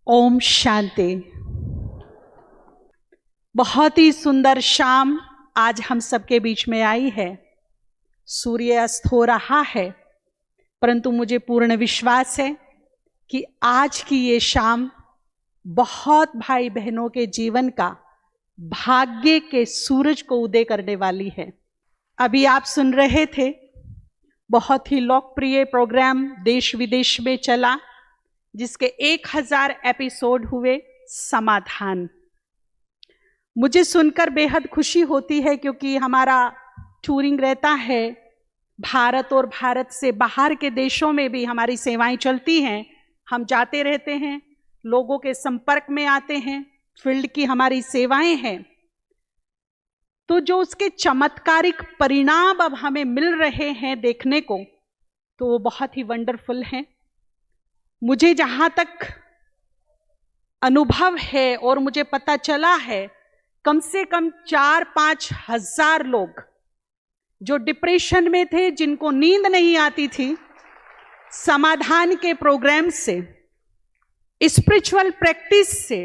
ओम शांति। बहुत ही सुंदर शाम आज हम सबके बीच में आई है। सूर्य अस्त हो रहा है, परंतु मुझे पूर्ण विश्वास है कि आज की ये शाम बहुत भाई बहनों के जीवन का भाग्य के सूरज को उदय करने वाली है। अभी आप सुन रहे थे, बहुत ही लोकप्रिय प्रोग्राम देश विदेश में चला, जिसके 1000 एपिसोड हुए। समाधान। मुझे सुनकर बेहद खुशी होती है, क्योंकि हमारा टूरिंग रहता है भारत और भारत से बाहर के देशों में भी हमारी सेवाएं चलती हैं। हम जाते रहते हैं, लोगों के संपर्क में आते हैं, फील्ड की हमारी सेवाएं हैं। तो जो उसके चमत्कारिक परिणाम अब हमें मिल रहे हैं देखने को, तो वो बहुत ही वंडरफुल हैं। मुझे जहां तक अनुभव है और मुझे पता चला है, कम से कम 4-5 हजार लोग जो डिप्रेशन में थे, जिनको नींद नहीं आती थी, समाधान के प्रोग्राम से, स्पिरिचुअल प्रैक्टिस से,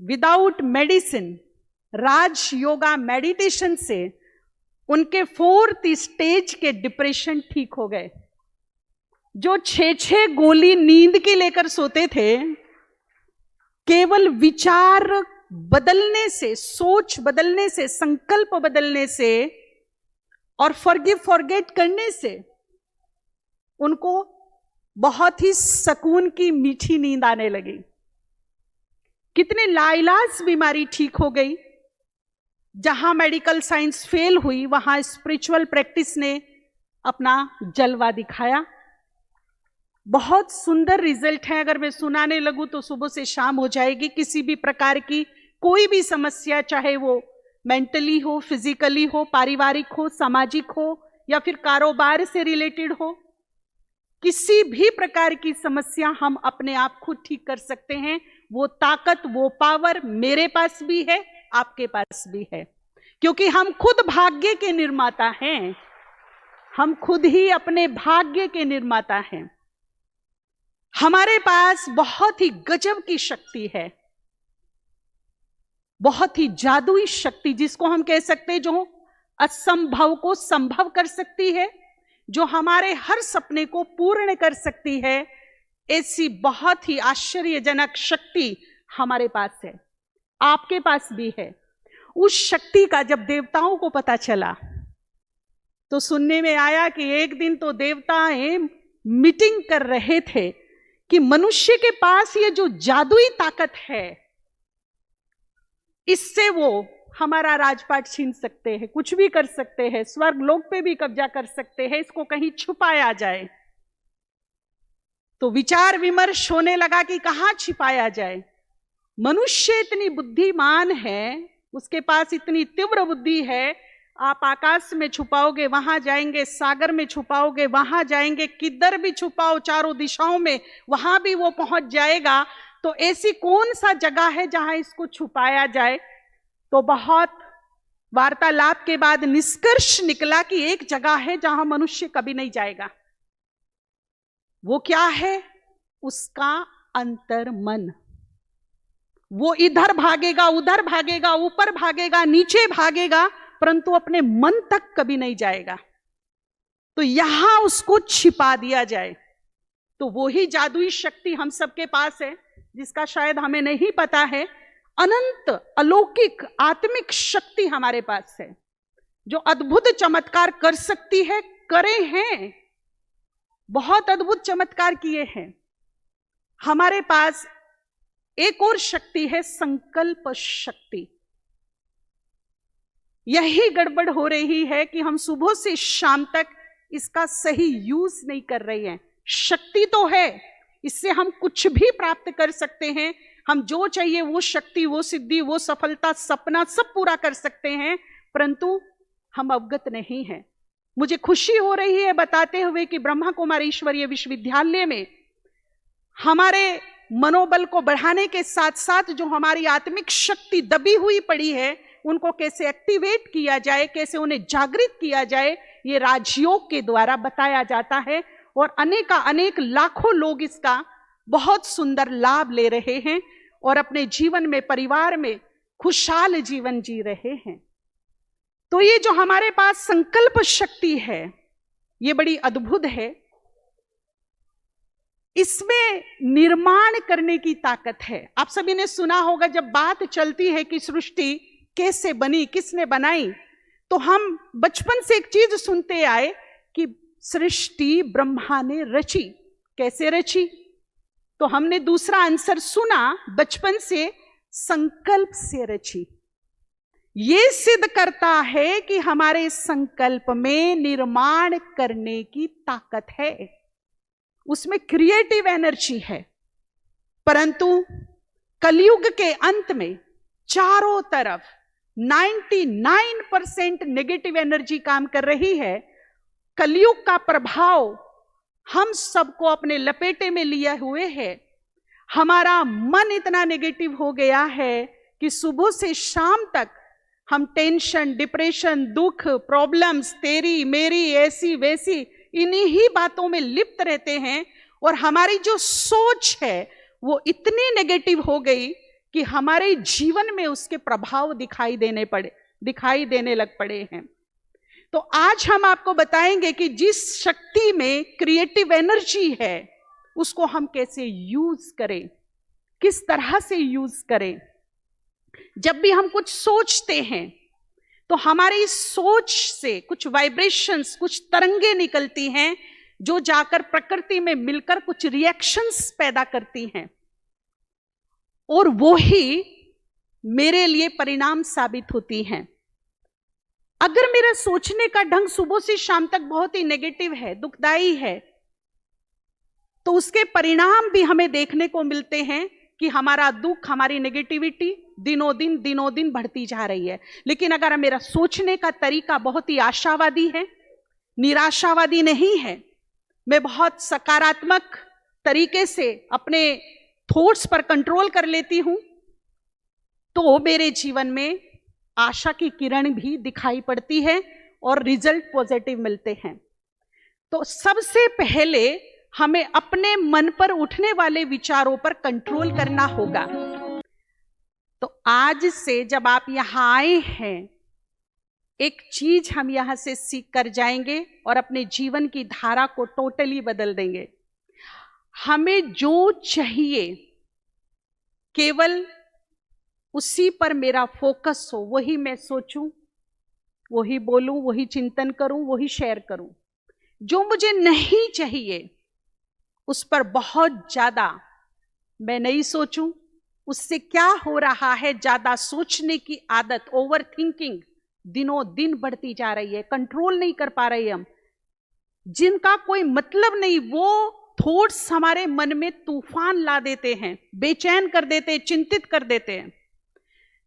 विदाउट मेडिसिन, राज योगा मेडिटेशन से उनके 4th स्टेज के डिप्रेशन ठीक हो गए। जो 6-6 गोली नींद की लेकर सोते थे, केवल विचार बदलने से, सोच बदलने से, संकल्प बदलने से और फॉरगिव फॉरगेट करने से उनको बहुत ही सुकून की मीठी नींद आने लगी। कितने लाइलाज बीमारी ठीक हो गई। जहां मेडिकल साइंस फेल हुई, वहां स्पिरिचुअल प्रैक्टिस ने अपना जलवा दिखाया। बहुत सुंदर रिजल्ट है। अगर मैं सुनाने लगूं तो सुबह से शाम हो जाएगी। किसी भी प्रकार की कोई भी समस्या, चाहे वो मेंटली हो, फिजिकली हो, पारिवारिक हो, सामाजिक हो, या फिर कारोबार से रिलेटेड हो, किसी भी प्रकार की समस्या हम अपने आप खुद ठीक कर सकते हैं। वो ताकत, वो पावर मेरे पास भी है, आपके पास भी है, क्योंकि हम खुद भाग्य के निर्माता हैं। हम खुद ही अपने भाग्य के निर्माता हैं। हमारे पास बहुत ही गजब की शक्ति है, बहुत ही जादुई शक्ति, जिसको हम कह सकते हैं, जो असंभव को संभव कर सकती है, जो हमारे हर सपने को पूर्ण कर सकती है। ऐसी बहुत ही आश्चर्यजनक शक्ति हमारे पास है, आपके पास भी है। उस शक्ति का जब देवताओं को पता चला, तो सुनने में आया कि एक दिन तो देवताएं मीटिंग कर रहे थे कि मनुष्य के पास ये जो जादुई ताकत है, इससे वो हमारा राजपाट छीन सकते हैं, कुछ भी कर सकते हैं, स्वर्ग लोक पे भी कब्जा कर सकते हैं, इसको कहीं छुपाया जाए। तो विचार विमर्श होने लगा कि कहां छिपाया जाए। मनुष्य इतनी बुद्धिमान है, उसके पास इतनी तीव्र बुद्धि है, आप आकाश में छुपाओगे वहां जाएंगे, सागर में छुपाओगे वहां जाएंगे, किधर भी छुपाओ चारों दिशाओं में, वहां भी वो पहुंच जाएगा। तो ऐसी कौन सा जगह है जहां इसको छुपाया जाए? तो बहुत वार्तालाप के बाद निष्कर्ष निकला कि एक जगह है जहां मनुष्य कभी नहीं जाएगा। वो क्या है? उसका अंतर्मन। वो इधर भागेगा, उधर भागेगा, ऊपर भागेगा, नीचे भागेगा, परंतु अपने मन तक कभी नहीं जाएगा। तो यहां उसको छिपा दिया जाए। तो वो ही जादुई शक्ति हम सबके पास है, जिसका शायद हमें नहीं पता है। अनंत अलौकिक आत्मिक शक्ति हमारे पास है, जो अद्भुत चमत्कार कर सकती है, करे हैं, बहुत अद्भुत चमत्कार किए हैं। हमारे पास एक और शक्ति है, संकल्प शक्ति। यही गड़बड़ हो रही है कि हम सुबह से शाम तक इसका सही यूज नहीं कर रहे हैं। शक्ति तो है, इससे हम कुछ भी प्राप्त कर सकते हैं। हम जो चाहिए वो शक्ति, वो सिद्धि, वो सफलता, सपना सब पूरा कर सकते हैं, परंतु हम अवगत नहीं हैं। मुझे खुशी हो रही है बताते हुए कि ब्रह्मा कुमारी ईश्वरीय विश्वविद्यालय में हमारे मनोबल को बढ़ाने के साथ साथ जो हमारी आत्मिक शक्ति दबी हुई पड़ी है, उनको कैसे एक्टिवेट किया जाए, कैसे उन्हें जागृत किया जाए, ये राजयोग के द्वारा बताया जाता है। और अनेक लाखों लोग इसका बहुत सुंदर लाभ ले रहे हैं और अपने जीवन में, परिवार में खुशहाल जीवन जी रहे हैं। तो ये जो हमारे पास संकल्प शक्ति है, ये बड़ी अद्भुत है। इसमें निर्माण करने की ताकत है। आप सभी ने सुना होगा, जब बात चलती है कि सृष्टि कैसे बनी, किसने बनाई, तो हम बचपन से एक चीज सुनते आए कि सृष्टि ब्रह्मा ने रची। कैसे रची? तो हमने दूसरा आंसर सुना बचपन से, संकल्प से रची। ये सिद्ध करता है कि हमारे संकल्प में निर्माण करने की ताकत है, उसमें क्रिएटिव एनर्जी है। परंतु कलयुग के अंत में चारों तरफ 99% नेगेटिव एनर्जी काम कर रही है। कलयुग का प्रभाव हम सबको अपने लपेटे में लिए हुए है। हमारा मन इतना नेगेटिव हो गया है कि सुबह से शाम तक हम टेंशन, डिप्रेशन, दुख, प्रॉब्लम्स, तेरी मेरी, ऐसी वैसी, इन्हीं ही बातों में लिप्त रहते हैं। और हमारी जो सोच है वो इतनी नेगेटिव हो गई कि हमारे जीवन में उसके प्रभाव दिखाई देने लग पड़े हैं। तो आज हम आपको बताएंगे कि जिस शक्ति में क्रिएटिव एनर्जी है, उसको हम कैसे यूज करें, किस तरह से यूज करें। जब भी हम कुछ सोचते हैं तो हमारी सोच से कुछ वाइब्रेशंस, कुछ तरंगे निकलती हैं, जो जाकर प्रकृति में मिलकर कुछ रिएक्शंस पैदा करती हैं, और वो ही मेरे लिए परिणाम साबित होती हैं। अगर मेरा सोचने का ढंग सुबह से शाम तक बहुत ही नेगेटिव है, दुखदाई है, तो उसके परिणाम भी हमें देखने को मिलते हैं कि हमारा दुख, हमारी नेगेटिविटी दिनों दिन बढ़ती जा रही है। लेकिन अगर मेरा सोचने का तरीका बहुत ही आशावादी है, निराशावादी नहीं है, मैं बहुत सकारात्मक तरीके से अपने थॉट्स पर कंट्रोल कर लेती हूं, तो मेरे जीवन में आशा की किरण भी दिखाई पड़ती है और रिजल्ट पॉजिटिव मिलते हैं। तो सबसे पहले हमें अपने मन पर उठने वाले विचारों पर कंट्रोल करना होगा। तो आज से जब आप यहां आए हैं, एक चीज हम यहां से सीख कर जाएंगे और अपने जीवन की धारा को टोटली बदल देंगे। हमें जो चाहिए केवल उसी पर मेरा फोकस हो, वही मैं सोचूं, वही बोलूं, वही चिंतन करूं, वही शेयर करूं। जो मुझे नहीं चाहिए उस पर बहुत ज्यादा मैं नहीं सोचूं। उससे क्या हो रहा है, ज्यादा सोचने की आदत, ओवर थिंकिंग दिनों दिन बढ़ती जा रही है, कंट्रोल नहीं कर पा रहे हम। जिनका कोई मतलब नहीं, वो थॉट्स हमारे मन में तूफान ला देते हैं, बेचैन कर देते हैं, चिंतित कर देते हैं।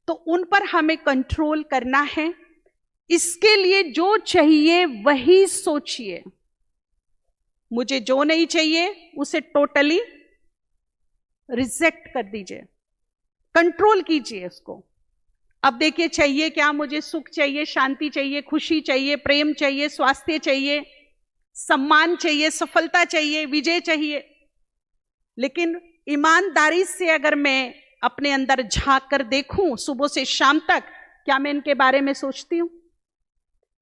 तो उन पर हमें कंट्रोल करना है। इसके लिए जो चाहिए वही सोचिए, मुझे जो नहीं चाहिए उसे टोटली रिजेक्ट कर दीजिए, कंट्रोल कीजिए उसको। अब देखिए, चाहिए क्या? मुझे सुख चाहिए, शांति चाहिए, खुशी चाहिए, प्रेम चाहिए, स्वास्थ्य चाहिए, सम्मान चाहिए, सफलता चाहिए, विजय चाहिए। लेकिन ईमानदारी से अगर मैं अपने अंदर झांक कर देखूं सुबह से शाम तक, क्या मैं इनके बारे में सोचती हूं?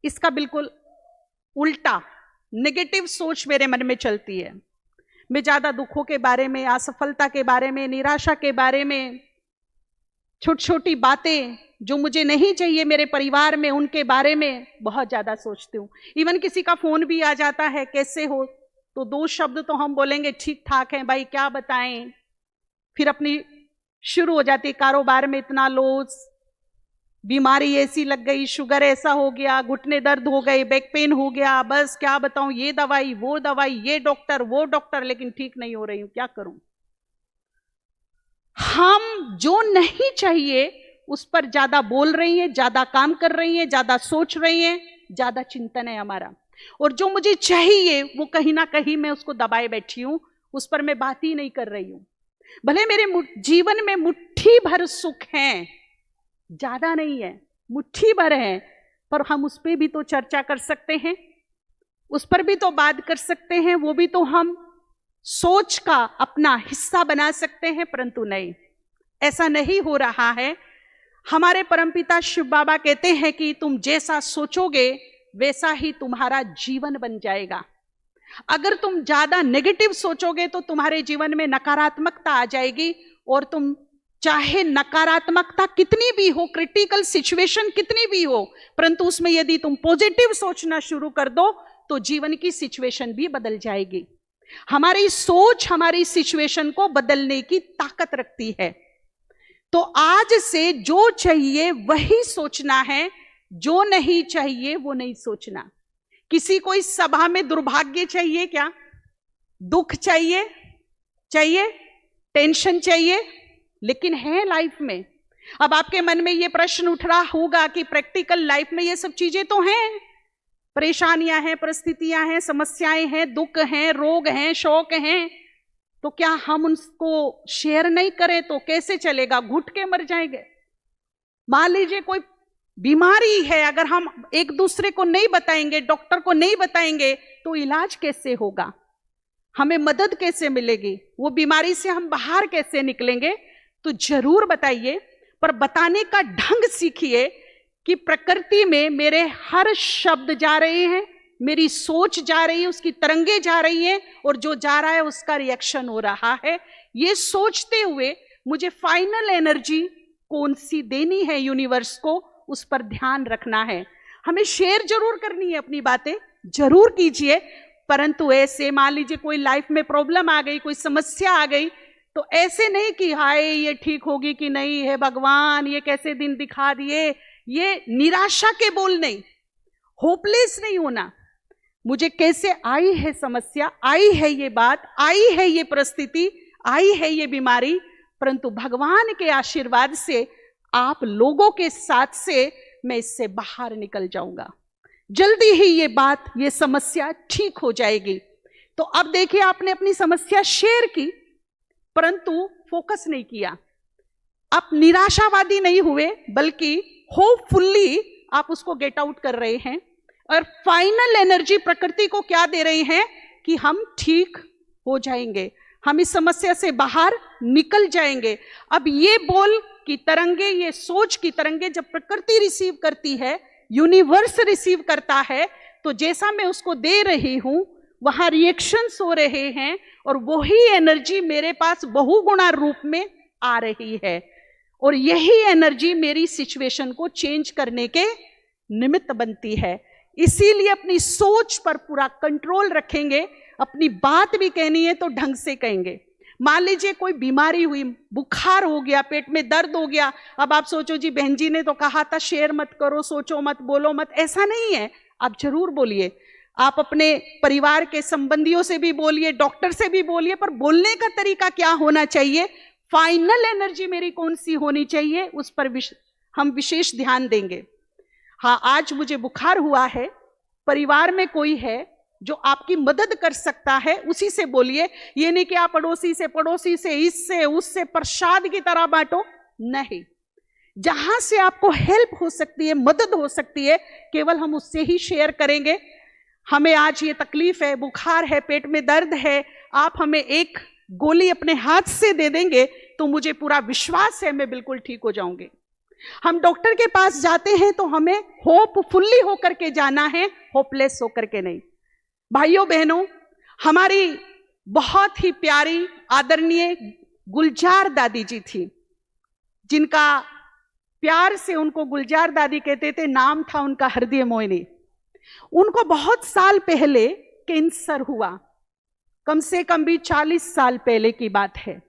इसका बिल्कुल उल्टा नेगेटिव सोच मेरे मन में चलती है। मैं ज्यादा दुखों के बारे में, असफलता के बारे में, निराशा के बारे में, छोटी छोटी बातें जो मुझे नहीं चाहिए मेरे परिवार में, उनके बारे में बहुत ज्यादा सोचती हूँ। इवन किसी का फोन भी आ जाता है, कैसे हो, तो 2 शब्द तो हम बोलेंगे ठीक ठाक है भाई, क्या बताएं। फिर अपनी शुरू हो जाती है, कारोबार में इतना लॉस, बीमारी ऐसी लग गई, शुगर ऐसा हो गया, घुटने दर्द हो गए, बैक पेन हो गया, बस क्या बताऊं, ये दवाई वो दवाई, ये डॉक्टर वो डॉक्टर, लेकिन ठीक नहीं हो रही हूं, क्या करूं। हम जो नहीं चाहिए उस पर ज्यादा बोल रही हैं, ज्यादा काम कर रही हैं, ज्यादा सोच रही हैं, ज्यादा चिंतन है हमारा। और जो मुझे चाहिए वो कहीं ना कहीं मैं उसको दबाए बैठी हूं, उस पर मैं बात ही नहीं कर रही हूं। भले मेरे जीवन में मुट्ठी भर सुख है, ज्यादा नहीं है, मुट्ठी भर है, पर हम उस पर भी तो चर्चा कर सकते हैं, उस पर भी तो बात कर सकते हैं, वो भी तो हम सोच का अपना हिस्सा बना सकते हैं, परंतु नहीं, ऐसा नहीं हो रहा है। हमारे परमपिता शिव बाबा कहते हैं कि तुम जैसा सोचोगे वैसा ही तुम्हारा जीवन बन जाएगा। अगर तुम ज्यादा नेगेटिव सोचोगे तो तुम्हारे जीवन में नकारात्मकता आ जाएगी, और तुम चाहे नकारात्मकता कितनी भी हो, क्रिटिकल सिचुएशन कितनी भी हो, परंतु उसमें यदि तुम पॉजिटिव सोचना शुरू कर दो तो जीवन की सिचुएशन भी बदल जाएगी। हमारी सोच हमारी सिचुएशन को बदलने की ताकत रखती है। तो आज से जो चाहिए वही सोचना है, जो नहीं चाहिए वो नहीं सोचना। किसी को इस सभा में दुर्भाग्य चाहिए क्या? दुख चाहिए? टेंशन चाहिए? लेकिन है लाइफ में। अब आपके मन में ये प्रश्न उठ रहा होगा कि प्रैक्टिकल लाइफ में ये सब चीजें तो हैं, परेशानियां हैं, परिस्थितियां हैं, समस्याएं हैं, दुख हैं, रोग हैं, शौक हैं, तो क्या हम उनको शेयर नहीं करें तो कैसे चलेगा? घुट के मर जाएंगे। मान लीजिए कोई बीमारी है, अगर हम एक दूसरे को नहीं बताएंगे, डॉक्टर को नहीं बताएंगे, तो इलाज कैसे होगा? हमें मदद कैसे मिलेगी? वो बीमारी से हम बाहर कैसे निकलेंगे? तो जरूर बताइए, पर बताने का ढंग सीखिए कि प्रकृति में मेरे हर शब्द जा रहे हैं, मेरी सोच जा रही है, उसकी तरंगे जा रही है, और जो जा रहा है उसका रिएक्शन हो रहा है। ये सोचते हुए मुझे फाइनल एनर्जी कौन सी देनी है यूनिवर्स को, उस पर ध्यान रखना है। हमें शेयर जरूर करनी है, अपनी बातें जरूर कीजिए, परंतु ऐसे मान लीजिए कोई लाइफ में प्रॉब्लम आ गई, कोई समस्या आ गई, तो ऐसे नहीं कि हाय ये ठीक होगी कि नहीं, है भगवान ये कैसे दिन दिखा दिए, ये निराशा के बोल नहीं, होपलेस नहीं होना। मुझे कैसे आई है समस्या, आई है ये बात, आई है ये परिस्थिति, आई है ये बीमारी, परंतु भगवान के आशीर्वाद से, आप लोगों के साथ से मैं इससे बाहर निकल जाऊंगा। जल्दी ही ये बात, ये समस्या ठीक हो जाएगी। तो अब देखिए, आपने अपनी समस्या शेयर की, परंतु फोकस नहीं किया। आप निराशावादी नहीं हुए, बल्कि होपफुली आप उसको गेट आउट कर रहे हैं। और फाइनल एनर्जी प्रकृति को क्या दे रहे हैं कि हम ठीक हो जाएंगे, हम इस समस्या से बाहर निकल जाएंगे। अब ये बोल की तरंगे, ये सोच की तरंगे जब प्रकृति रिसीव करती है, यूनिवर्स रिसीव करता है, तो जैसा मैं उसको दे रही हूं वहां रिएक्शंस हो रहे हैं, और वही एनर्जी मेरे पास बहुगुणा रूप में आ रही है, और यही एनर्जी मेरी सिचुएशन को चेंज करने के निमित्त बनती है। इसीलिए अपनी सोच पर पूरा कंट्रोल रखेंगे। अपनी बात भी कहनी है तो ढंग से कहेंगे। मान लीजिए कोई बीमारी हुई, बुखार हो गया, पेट में दर्द हो गया, अब आप सोचो जी बहन जी ने तो कहा था शेयर मत करो, सोचो मत, बोलो मत, ऐसा नहीं है। आप जरूर बोलिए, आप अपने परिवार के संबंधियों से भी बोलिए, डॉक्टर से भी बोलिए, पर बोलने का तरीका क्या होना चाहिए, फाइनल एनर्जी मेरी कौन सी होनी चाहिए, उस पर हम विशेष ध्यान देंगे। हाँ, आज मुझे बुखार हुआ है, परिवार में कोई है जो आपकी मदद कर सकता है, उसी से बोलिए। ये नहीं कि आप पड़ोसी से, इससे उससे प्रसाद की तरह बांटो, नहीं। जहां से आपको हेल्प हो सकती है, मदद हो सकती है, केवल हम उससे ही शेयर करेंगे। हमें आज ये तकलीफ है, बुखार है, पेट में दर्द है, आप हमें एक गोली अपने हाथ से दे देंगे तो मुझे पूरा विश्वास है मैं बिल्कुल ठीक हो जाऊंगी। हम डॉक्टर के पास जाते हैं तो हमें होपफुली होकर के जाना है, होपलेस होकर के नहीं। भाइयों बहनों, हमारी बहुत ही प्यारी आदरणीय गुलजार दादी जी थी, जिनका प्यार से उनको गुलजार दादी कहते थे, नाम था उनका हृदय मोहिनी। उनको बहुत साल पहले कैंसर हुआ, कम से कम भी 40 साल पहले की बात है।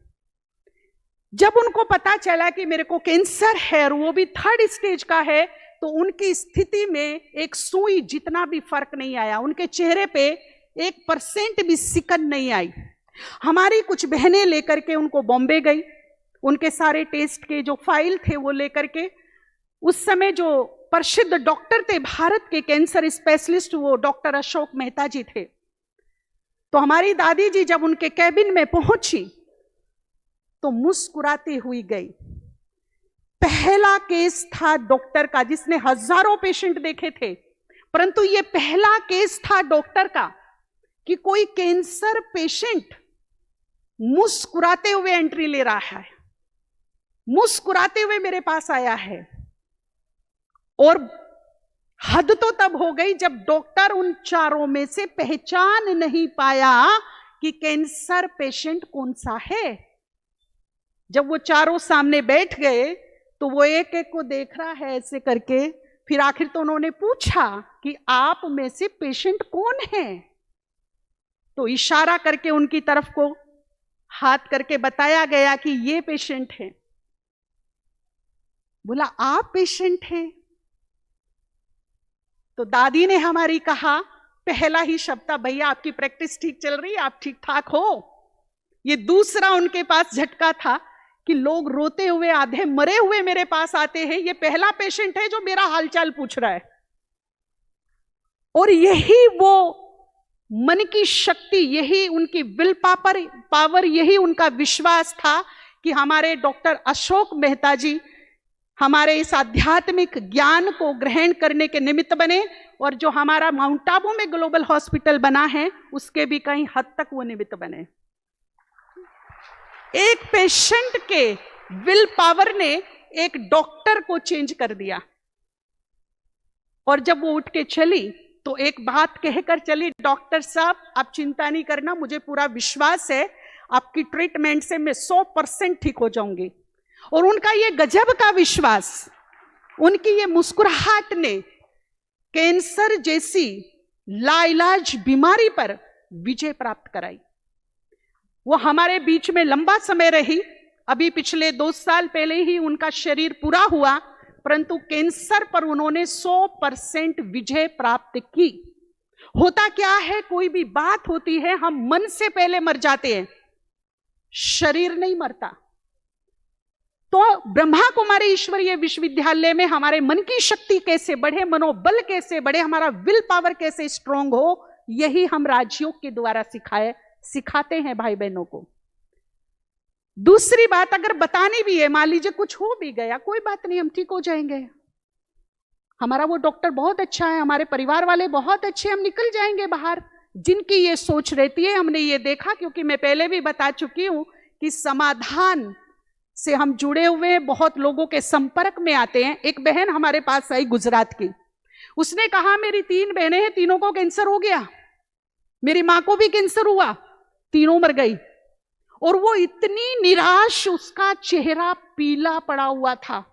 जब उनको पता चला कि मेरे को कैंसर है और वो भी 3rd स्टेज का है, तो उनकी स्थिति में एक सुई जितना भी फर्क नहीं आया, उनके चेहरे पे 1% भी सिकन नहीं आई। हमारी कुछ बहनें लेकर के उनको बॉम्बे गई, उनके सारे टेस्ट के जो फाइल थे वो लेकर के। उस समय जो प्रसिद्ध डॉक्टर थे भारत के कैंसर स्पेशलिस्ट, वो डॉक्टर अशोक मेहता जी थे। तो हमारी दादी जी जब उनके कैबिन में पहुंची तो मुस्कुराती हुई गई। पहला केस था डॉक्टर का, जिसने हजारों पेशेंट देखे थे, परंतु ये पहला केस था डॉक्टर का कि कोई कैंसर पेशेंट मुस्कुराते हुए एंट्री ले रहा है, मुस्कुराते हुए मेरे पास आया है। और हद तो तब हो गई जब डॉक्टर उन चारों में से पहचान नहीं पाया कि कैंसर पेशेंट कौन सा है। जब वो चारों सामने बैठ गए तो वो एक एक को देख रहा है ऐसे करके, फिर आखिर तो उन्होंने पूछा कि आप में से पेशेंट कौन है। तो इशारा करके उनकी तरफ को हाथ करके बताया गया कि ये पेशेंट है। बोला आप पेशेंट हैं? तो दादी ने हमारी कहा, पहला ही शब्द था, भैया आपकी प्रैक्टिस ठीक चल रही है, आप ठीक ठाक हो। ये दूसरा उनके पास झटका था कि लोग रोते हुए आधे मरे हुए मेरे पास आते हैं, ये पहला पेशेंट है जो मेरा हालचाल पूछ रहा है। और यही वो मन की शक्ति, यही उनकी विल पावर, यही उनका विश्वास था कि हमारे डॉक्टर अशोक मेहता जी हमारे इस आध्यात्मिक ज्ञान को ग्रहण करने के निमित्त बने, और जो हमारा माउंट आबू में ग्लोबल हॉस्पिटल बना है उसके भी कहीं हद तक वो निमित्त बने। एक पेशेंट के विल पावर ने एक डॉक्टर को चेंज कर दिया। और जब वो उठ के चली तो एक बात कहकर चली, डॉक्टर साहब आप चिंता नहीं करना, मुझे पूरा विश्वास है आपकी ट्रीटमेंट से मैं 100% ठीक हो जाऊंगी। और उनका ये गजब का विश्वास, उनकी ये मुस्कुराहट ने कैंसर जैसी लाइलाज बीमारी पर विजय प्राप्त कराई। वो हमारे बीच में लंबा समय रही, अभी पिछले 2 साल पहले ही उनका शरीर पूरा हुआ, परंतु कैंसर पर उन्होंने 100% विजय प्राप्त की। होता क्या है, कोई भी बात होती है हम मन से पहले मर जाते हैं, शरीर नहीं मरता। तो ब्रह्मा कुमारी ईश्वरीय विश्वविद्यालय में हमारे मन की शक्ति कैसे बढ़े, मनोबल कैसे बढ़े, हमारा विल पावर कैसे स्ट्रांग हो, यही हम राजयोग के द्वारा सिखाते हैं भाई बहनों को। दूसरी बात अगर बतानी भी है, मान लीजिए कुछ हो भी गया, कोई बात नहीं, हम ठीक हो जाएंगे। हमारा वो डॉक्टर बहुत अच्छा है, हमारे परिवार वाले बहुत अच्छे, हम निकल जाएंगे बाहर। जिनकी ये सोच रहती है, हमने ये देखा, क्योंकि मैं पहले भी बता चुकी हूं कि समाधान से हम जुड़े हुए बहुत लोगों के संपर्क में आते हैं। एक बहन हमारे पास आई गुजरात की, उसने कहा मेरी 3 बहनें हैं, तीनों को कैंसर हो गया, मेरी मां को भी कैंसर हुआ, तीनों मर गई। और वो इतनी निराश, उसका चेहरा पीला पड़ा हुआ था।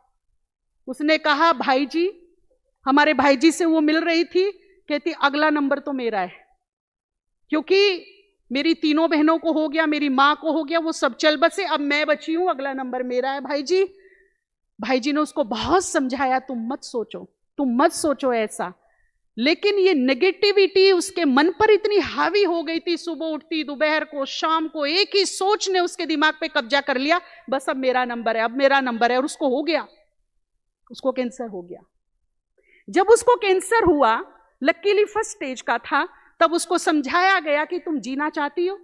उसने कहा भाई जी, हमारे भाई जी से वो मिल रही थी, कहती अगला नंबर तो मेरा है, क्योंकि मेरी तीनों बहनों को हो गया, मेरी माँ को हो गया, वो सब चल बसे, अब मैं बची हूं, अगला नंबर मेरा है भाई जी। भाई जी ने उसको बहुत समझाया, तुम मत सोचो ऐसा। लेकिन ये नेगेटिविटी उसके मन पर इतनी हावी हो गई थी, सुबह उठती, दोपहर को, शाम को, एक ही सोच ने उसके दिमाग पे कब्जा कर लिया, बस अब मेरा नंबर है, अब मेरा नंबर है। और उसको हो गया, उसको कैंसर हो गया। जब उसको कैंसर हुआ, लकीली फर्स्ट स्टेज का था, तब उसको समझाया गया कि तुम जीना चाहती हो?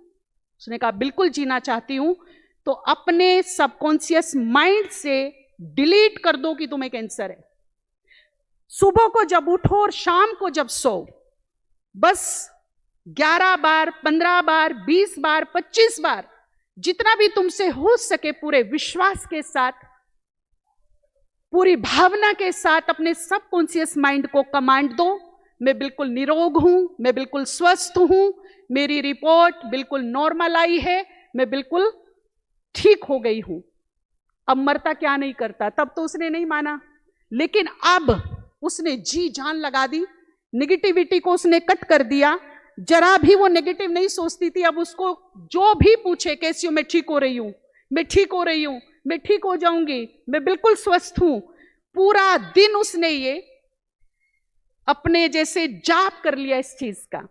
उसने कहा बिल्कुल जीना चाहती हूं। तो अपने सबकॉन्शियस माइंड से डिलीट कर दो कि तुम्हें कैंसर है। सुबह को जब उठो और शाम को जब सो, बस 11 बार, 15 बार, 20 बार, 25 बार, जितना भी तुमसे हो सके, पूरे विश्वास के साथ, पूरी भावना के साथ अपने सबकॉन्शियस माइंड को कमांड दो, मैं बिल्कुल निरोग हूं, मैं बिल्कुल स्वस्थ हूं, मेरी रिपोर्ट बिल्कुल नॉर्मल आई है, मैं बिल्कुल ठीक हो गई हूं। अब मरता क्या नहीं करता, तब तो उसने नहीं माना, लेकिन अब उसने जी जान लगा दी, नेगेटिविटी को उसने कट कर दिया, जरा भी वो नेगेटिव नहीं सोचती थी। अब उसको जो भी पूछे, कैसी हूं, मैं ठीक हो रही हूं, मैं ठीक हो रही हूं, मैं ठीक हो जाऊंगी, मैं बिल्कुल स्वस्थ हूं। पूरा दिन उसने ये अपने जैसे जाप कर लिया इस चीज का।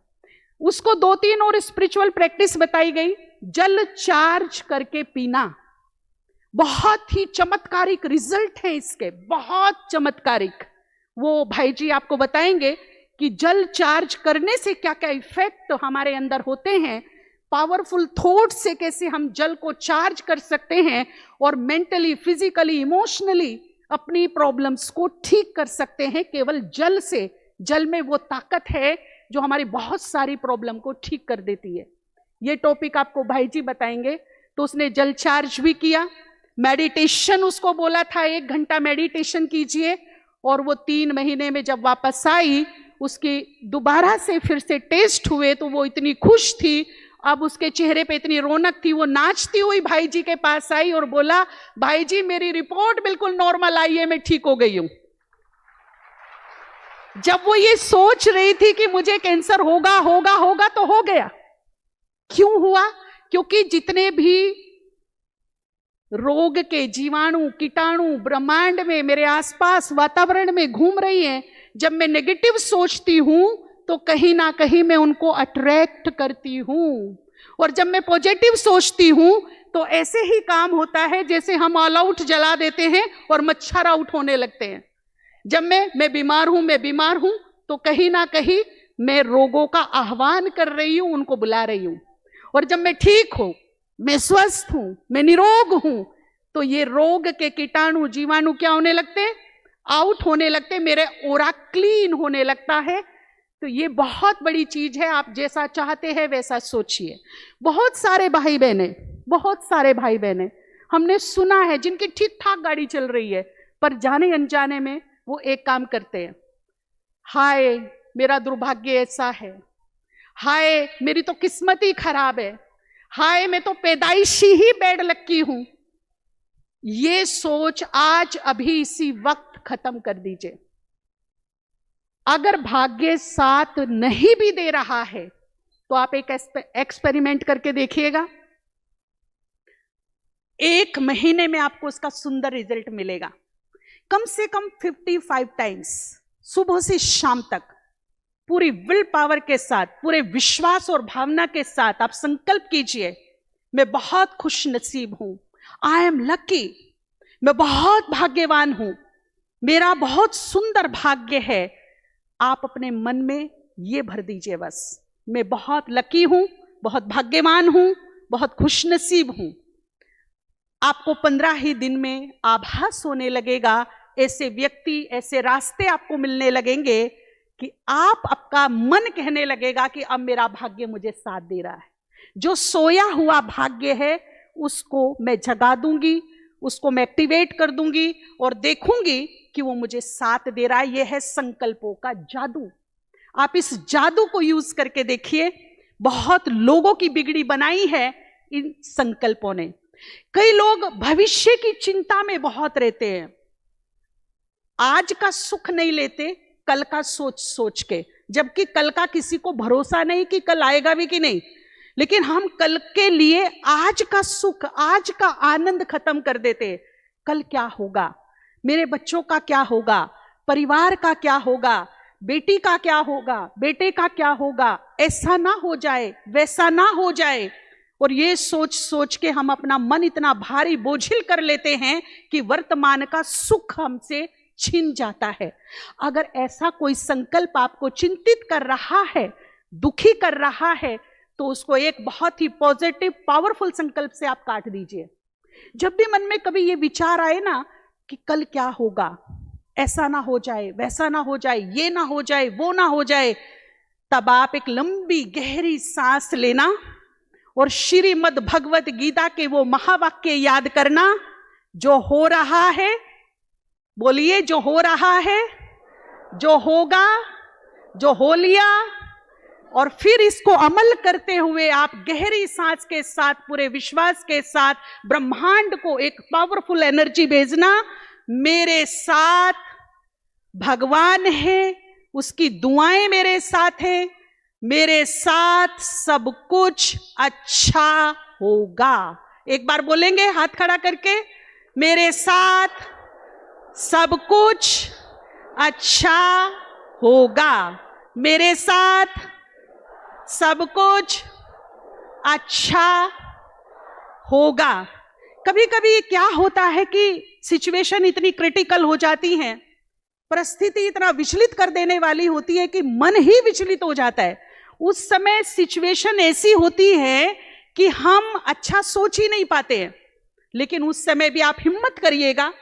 उसको 2-3 और स्पिरिचुअल प्रैक्टिस बताई गई। जल चार्ज करके पीना, बहुत ही चमत्कारिक रिजल्ट है इसके, बहुत चमत्कारिक। वो भाई जी आपको बताएंगे कि जल चार्ज करने से क्या क्या इफेक्ट हमारे अंदर होते हैं, पावरफुल थॉट से कैसे हम जल को चार्ज कर सकते हैं और मेंटली, फिजिकली, इमोशनली अपनी प्रॉब्लम्स को ठीक कर सकते हैं केवल जल से। जल में वो ताकत है जो हमारी बहुत सारी प्रॉब्लम को ठीक कर देती है। ये टॉपिक आपको भाई जी बताएंगे। तो उसने जल चार्ज भी किया, मेडिटेशन उसको बोला था 1 घंटा मेडिटेशन कीजिए, और वो 3 महीने में जब वापस आई, उसकी दोबारा से फिर से टेस्ट हुए तो वो इतनी खुश थी, अब उसके चेहरे पे इतनी रौनक थी, वो नाचती हुई भाई जी के पास आई और बोला, भाई जी मेरी रिपोर्ट बिल्कुल नॉर्मल आई है, मैं ठीक हो गई हूं। जब वो ये सोच रही थी कि मुझे कैंसर होगा होगा होगा, तो हो गया। क्यों हुआ? क्योंकि जितने भी रोग के जीवाणु कीटाणु ब्रह्मांड में मेरे आसपास वातावरण में घूम रही हैं, जब मैं नेगेटिव सोचती हूं तो कहीं ना कहीं मैं उनको अट्रैक्ट करती हूं, और जब मैं पॉजिटिव सोचती हूं तो ऐसे ही काम होता है जैसे हम ऑल आउट जला देते हैं और मच्छर आउट होने लगते हैं। जब मैं बीमार हूं तो कहीं ना कहीं मैं रोगों का आह्वान कर रही हूं, उनको बुला रही हूं। और जब मैं ठीक हूं, मैं स्वस्थ हूं, मैं निरोग हूं, तो ये रोग के कीटाणु जीवाणु क्या होने लगते? आउट होने लगते, मेरे ओरा क्लीन होने लगता है। तो ये बहुत बड़ी चीज है। आप जैसा चाहते हैं वैसा सोचिए। बहुत सारे भाई बहने हमने सुना है जिनकी ठीक ठाक गाड़ी चल रही है, पर जाने अनजाने में वो एक काम करते हैं, हाय मेरा दुर्भाग्य ऐसा है, हाय मेरी तो किस्मत ही खराब है, हाय मैं तो पैदाइशी ही बैड लकी हूं। ये सोच आज अभी इसी वक्त खत्म कर दीजिए। अगर भाग्य साथ नहीं भी दे रहा है तो आप एक एक्सपेरिमेंट करके देखिएगा, 1 महीने में आपको उसका सुंदर रिजल्ट मिलेगा। कम से कम 55 टाइम्स सुबह से शाम तक पूरी विल पावर के साथ, पूरे विश्वास और भावना के साथ आप संकल्प कीजिए, मैं बहुत खुश नसीब हूं, आई एम लकी, मैं बहुत भाग्यवान हूं, मेरा बहुत सुंदर भाग्य है। आप अपने मन में ये भर दीजिए बस, मैं बहुत लकी हूं, बहुत भाग्यवान हूं, बहुत खुश नसीब हूं। आपको 15 ही दिन में आभास होने लगेगा, ऐसे व्यक्ति, ऐसे रास्ते आपको मिलने लगेंगे कि आपका मन कहने लगेगा कि अब मेरा भाग्य मुझे साथ दे रहा है। जो सोया हुआ भाग्य है उसको मैं जगा दूंगी, उसको मैं एक्टिवेट कर दूंगी और देखूंगी कि वो मुझे साथ दे रहा है। यह है संकल्पों का जादू। आप इस जादू को यूज करके देखिए। बहुत लोगों की बिगड़ी बनाई है इन संकल्पों ने। कई लोग भविष्य की चिंता में बहुत रहते हैं, आज का सुख नहीं लेते, कल का सोच सोच के, जबकि कल का किसी को भरोसा नहीं कि कल आएगा भी कि नहीं। लेकिन हम कल के लिए आज का सुख, आज का आनंद खत्म कर देते। कल क्या होगा, मेरे बच्चों का क्या होगा, परिवार का क्या होगा, बेटी का क्या होगा, बेटे का क्या होगा, ऐसा ना हो जाए, वैसा ना हो जाए। और ये सोच सोच के हम अपना मन इतना भारी बोझिल कर लेते हैं कि वर्तमान का सुख हमसे छीन जाता है। अगर ऐसा कोई संकल्प आपको चिंतित कर रहा है, दुखी कर रहा है, तो उसको एक बहुत ही पॉजिटिव पावरफुल संकल्प से आप काट दीजिए। जब भी मन में कभी ये विचार आए ना कि कल क्या होगा, ऐसा ना हो जाए, वैसा ना हो जाए, ये ना हो जाए, वो ना हो जाए, तब आप एक लंबी गहरी सांस लेना और श्रीमद् भगवत गीता के वो महावाक्य याद करना, जो हो रहा है, बोलिए, जो हो रहा है, जो होगा, जो हो लिया, और फिर इसको अमल करते हुए आप गहरी सांस के साथ, पूरे विश्वास के साथ ब्रह्मांड को एक पावरफुल एनर्जी भेजना, मेरे साथ भगवान है, उसकी दुआएं मेरे साथ है, मेरे साथ सब कुछ अच्छा होगा। एक बार बोलेंगे हाथ खड़ा करके, मेरे साथ सब कुछ अच्छा होगा, मेरे साथ सब कुछ अच्छा होगा। कभी कभी क्या होता है कि सिचुएशन इतनी क्रिटिकल हो जाती है, परिस्थिति इतना विचलित कर देने वाली होती है कि मन ही विचलित हो जाता है। उस समय सिचुएशन ऐसी होती है कि हम अच्छा सोच ही नहीं पाते हैं। लेकिन उस समय भी आप हिम्मत करिएगा,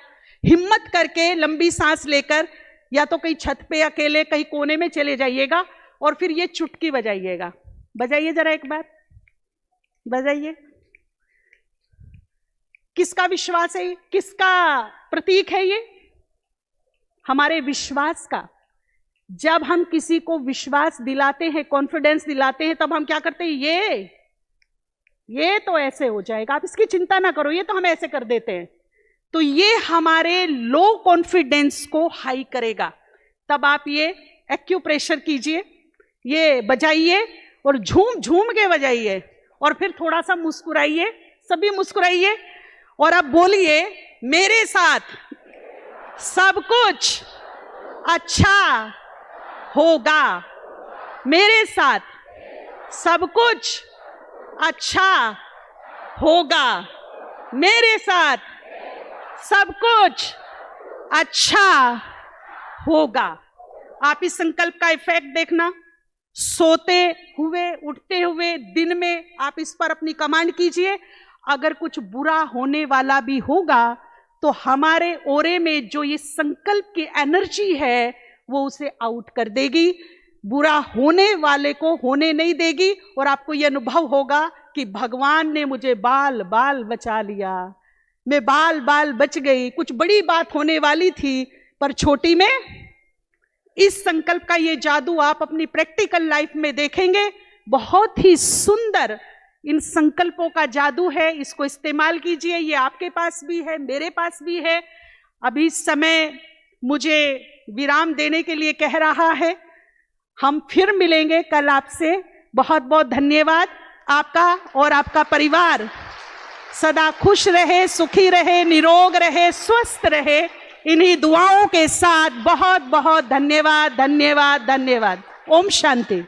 हिम्मत करके लंबी सांस लेकर या तो कहीं छत पे अकेले कहीं कोने में चले जाइएगा और फिर ये चुटकी बजाइएगा। बजाइए जरा एक बार, बजाइए। किसका विश्वास है? किसका प्रतीक है ये? हमारे विश्वास का। जब हम किसी को विश्वास दिलाते हैं, कॉन्फिडेंस दिलाते हैं, तब हम क्या करते हैं? ये तो ऐसे हो जाएगा, आप इसकी चिंता ना करो, ये तो हम ऐसे कर देते हैं। तो ये हमारे लो कॉन्फिडेंस को हाई करेगा। तब आप ये एक्यूप्रेशर कीजिए, ये बजाइए और झूम झूम के बजाइए, और फिर थोड़ा सा मुस्कुराइए, सभी मुस्कुराइए, और अब बोलिए, मेरे साथ सब कुछ अच्छा होगा। मेरे साथ सब कुछ अच्छा होगा। मेरे साथ सब कुछ अच्छा होगा। आप इस संकल्प का इफेक्ट देखना, सोते हुए, उठते हुए, दिन में आप इस पर अपनी कमांड कीजिए। अगर कुछ बुरा होने वाला भी होगा तो हमारे ओरे में जो ये संकल्प की एनर्जी है वो उसे आउट कर देगी, बुरा होने वाले को होने नहीं देगी। और आपको ये अनुभव होगा कि भगवान ने मुझे बाल बाल बचा लिया, मैं बाल बाल बच गई। कुछ बड़ी बात होने वाली थी पर छोटी में। इस संकल्प का ये जादू आप अपनी प्रैक्टिकल लाइफ में देखेंगे। बहुत ही सुंदर इन संकल्पों का जादू है, इसको इस्तेमाल कीजिए। ये आपके पास भी है, मेरे पास भी है। अभी समय मुझे विराम देने के लिए कह रहा है। हम फिर मिलेंगे कल आपसे। बहुत बहुत धन्यवाद आपका, और आपका परिवार सदा खुश रहे, सुखी रहे, निरोग रहे, स्वस्थ रहे। इन्हीं दुआओं के साथ बहुत बहुत धन्यवाद, धन्यवाद, धन्यवाद। ओम शांति।